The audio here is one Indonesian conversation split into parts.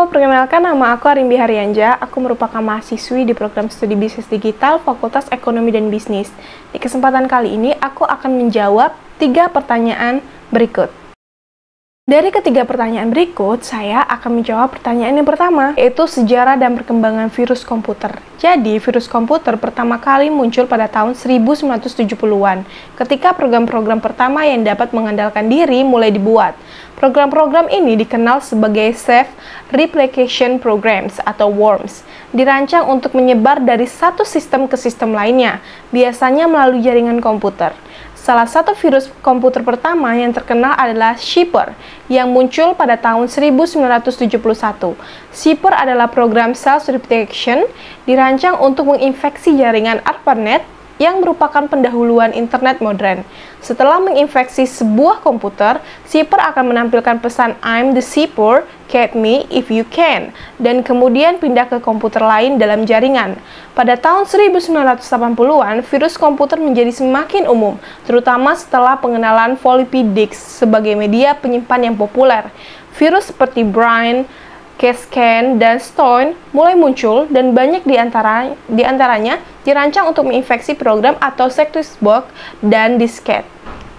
Halo, perkenalkan nama aku Arimbi Haryanja. Aku merupakan mahasiswi di program studi bisnis digital Fakultas Ekonomi dan Bisnis. Di kesempatan kali ini, aku akan menjawab 3 pertanyaan berikut. Dari ketiga pertanyaan berikut, saya akan menjawab pertanyaan yang pertama, yaitu sejarah dan perkembangan virus komputer. Jadi, virus komputer pertama kali muncul pada tahun 1970-an, ketika program-program pertama yang dapat mengandalkan diri mulai dibuat. Program-program ini dikenal sebagai Self-Replication Programs atau WORMs, dirancang untuk menyebar dari satu sistem ke sistem lainnya, biasanya melalui jaringan komputer. Salah satu virus komputer pertama yang terkenal adalah Shipper, yang muncul pada tahun 1971. Shipper adalah program self-replication dirancang untuk menginfeksi jaringan ARPANET yang merupakan pendahuluan internet modern. Setelah menginfeksi sebuah komputer, Shipper akan menampilkan pesan "I'm the shipper, catch me if you can", dan kemudian pindah ke komputer lain dalam jaringan. Pada tahun 1980-an, virus komputer menjadi semakin umum, terutama setelah pengenalan floppy disk sebagai media penyimpan yang populer. Virus seperti Brain, Cascan, dan Stone mulai muncul, dan banyak di antaranya dirancang untuk menginfeksi program atau set-top box dan disket.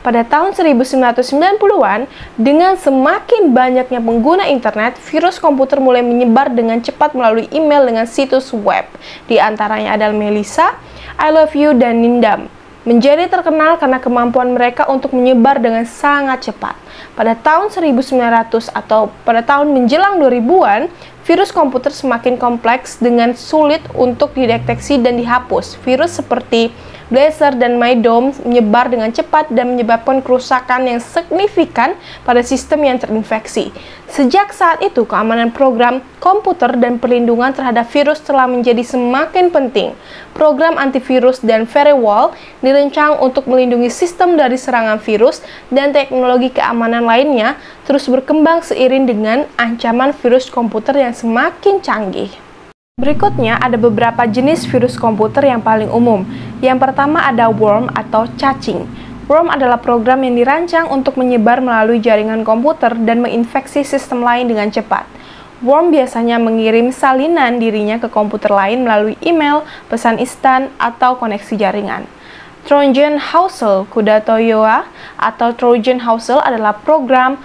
Pada tahun 1990-an, dengan semakin banyaknya pengguna internet, virus komputer mulai menyebar dengan cepat melalui email dengan situs web. Di antaranya adalah Melissa, I Love You, dan Nindam. Menjadi terkenal karena kemampuan mereka untuk menyebar dengan sangat cepat. Pada tahun 1900 atau pada tahun menjelang 2000-an, virus komputer semakin kompleks dengan sulit untuk dideteksi dan dihapus. Virus seperti Blazer dan MyDOM menyebar dengan cepat dan menyebabkan kerusakan yang signifikan pada sistem yang terinfeksi. Sejak saat itu, keamanan program komputer dan perlindungan terhadap virus telah menjadi semakin penting. Program antivirus dan firewall dirancang untuk melindungi sistem dari serangan virus, dan teknologi keamanan lainnya terus berkembang seiring dengan ancaman virus komputer yang semakin canggih. Berikutnya ada beberapa jenis virus komputer yang paling umum. Yang pertama ada worm atau cacing. Worm adalah program yang dirancang untuk menyebar melalui jaringan komputer dan menginfeksi sistem lain dengan cepat. Worm biasanya mengirim salinan dirinya ke komputer lain melalui email, pesan instan, atau koneksi jaringan. Trojan Horse Kuda Toyoa atau Trojan Horse adalah program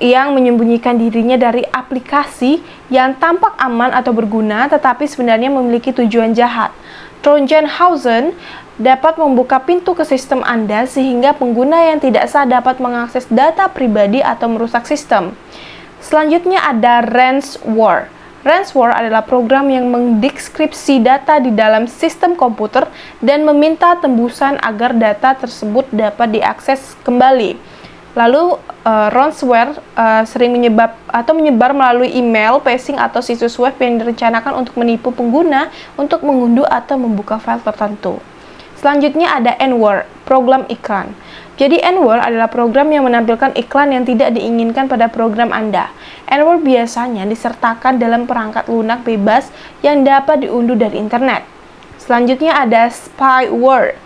yang menyembunyikan dirinya dari aplikasi yang tampak aman atau berguna tetapi sebenarnya memiliki tujuan jahat. Trojan Horse dapat membuka pintu ke sistem Anda sehingga pengguna yang tidak sah dapat mengakses data pribadi atau merusak sistem. Selanjutnya ada ransomware. Ransomware adalah program yang mendeskripsi data di dalam sistem komputer dan meminta tembusan agar data tersebut dapat diakses kembali. Lalu, ransomware sering menyebar melalui email, phishing, atau situs web yang direncanakan untuk menipu pengguna untuk mengunduh atau membuka file tertentu. Selanjutnya ada N-word, program iklan. Jadi N-word adalah program yang menampilkan iklan yang tidak diinginkan pada program Anda. N-word biasanya disertakan dalam perangkat lunak bebas yang dapat diunduh dari internet. Selanjutnya ada spyware,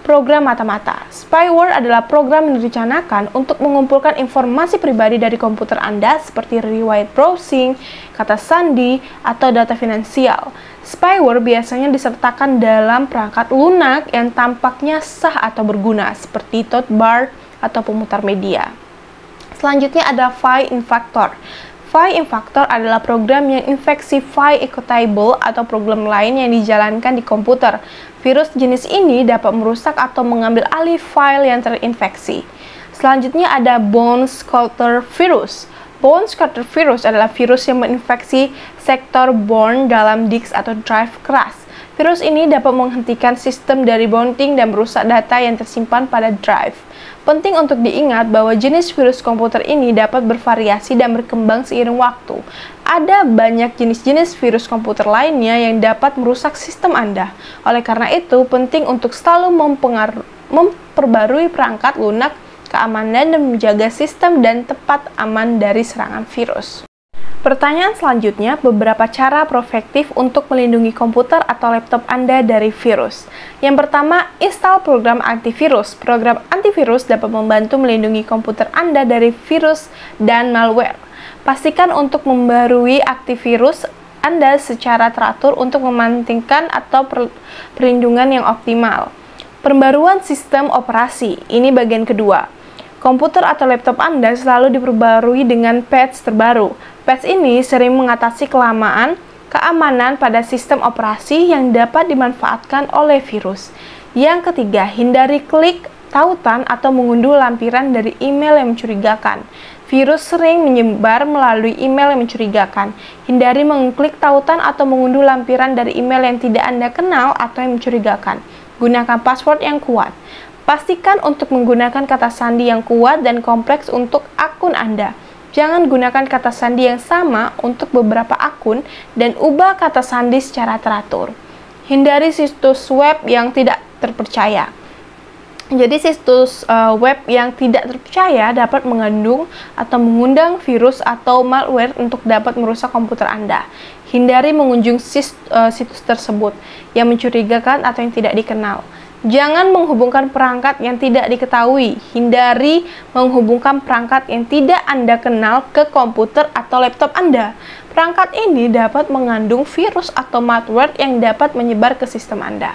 program mata-mata. Spyware adalah program yang direncanakan untuk mengumpulkan informasi pribadi dari komputer Anda seperti riwayat browsing, kata sandi, atau data finansial. Spyware biasanya disertakan dalam perangkat lunak yang tampaknya sah atau berguna seperti tote bar atau pemutar media. Selanjutnya ada file infector. File infector adalah program yang infeksi file executable atau program lain yang dijalankan di komputer. Virus jenis ini dapat merusak atau mengambil alih file yang terinfeksi. Selanjutnya ada Bone Sculptor Virus. Bone Sculptor Virus adalah virus yang menginfeksi sektor bone dalam disk atau drive keras. Virus ini dapat menghentikan sistem dari booting dan merusak data yang tersimpan pada drive. Penting untuk diingat bahwa jenis virus komputer ini dapat bervariasi dan berkembang seiring waktu. Ada banyak jenis-jenis virus komputer lainnya yang dapat merusak sistem Anda. Oleh karena itu, penting untuk selalu memperbarui perangkat lunak, keamanan, dan menjaga sistem dan tepat aman dari serangan virus. Pertanyaan selanjutnya, beberapa cara proaktif untuk melindungi komputer atau laptop Anda dari virus. Yang pertama, install program antivirus. Program antivirus dapat membantu melindungi komputer Anda dari virus dan malware. Pastikan untuk membarui aktivirus Anda secara teratur untuk memantingkan atau perlindungan yang optimal. Pembaruan sistem operasi, ini bagian kedua. Komputer atau laptop Anda selalu diperbarui dengan patch terbaru. Patch ini sering mengatasi kelemahan keamanan pada sistem operasi yang dapat dimanfaatkan oleh virus. Yang ketiga, hindari klik tautan atau mengunduh lampiran dari email yang mencurigakan. Virus sering menyebar melalui email yang mencurigakan. Hindari mengklik tautan atau mengunduh lampiran dari email yang tidak Anda kenal atau yang mencurigakan. Gunakan password yang kuat. Pastikan untuk menggunakan kata sandi yang kuat dan kompleks untuk akun Anda. Jangan gunakan kata sandi yang sama untuk beberapa akun dan ubah kata sandi secara teratur. Hindari situs web yang tidak terpercaya. Jadi situs web yang tidak terpercaya dapat mengandung atau mengundang virus atau malware untuk dapat merusak komputer Anda. Hindari mengunjungi situs tersebut yang mencurigakan atau yang tidak dikenal. Jangan menghubungkan perangkat yang tidak diketahui. Hindari menghubungkan perangkat yang tidak Anda kenal ke komputer atau laptop Anda. Perangkat ini dapat mengandung virus atau malware yang dapat menyebar ke sistem Anda.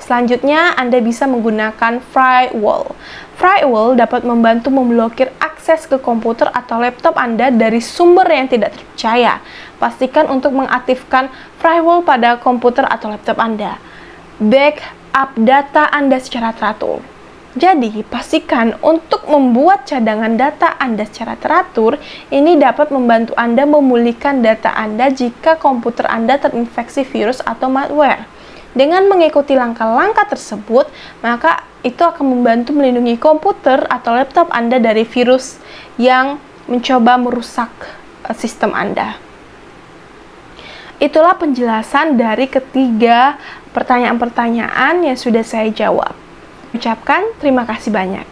Selanjutnya, Anda bisa menggunakan firewall. Firewall dapat membantu memblokir akses ke komputer atau laptop Anda dari sumber yang tidak terpercaya. Pastikan untuk mengaktifkan firewall pada komputer atau laptop Anda. Backup data Anda secara teratur. Jadi, pastikan untuk membuat cadangan data Anda secara teratur. Ini dapat membantu Anda memulihkan data Anda jika komputer Anda terinfeksi virus atau malware. Dengan mengikuti langkah-langkah tersebut, maka itu akan membantu melindungi komputer atau laptop Anda dari virus yang mencoba merusak sistem Anda. Itulah penjelasan dari ketiga pertanyaan-pertanyaan yang sudah saya jawab. Ucapkan terima kasih banyak.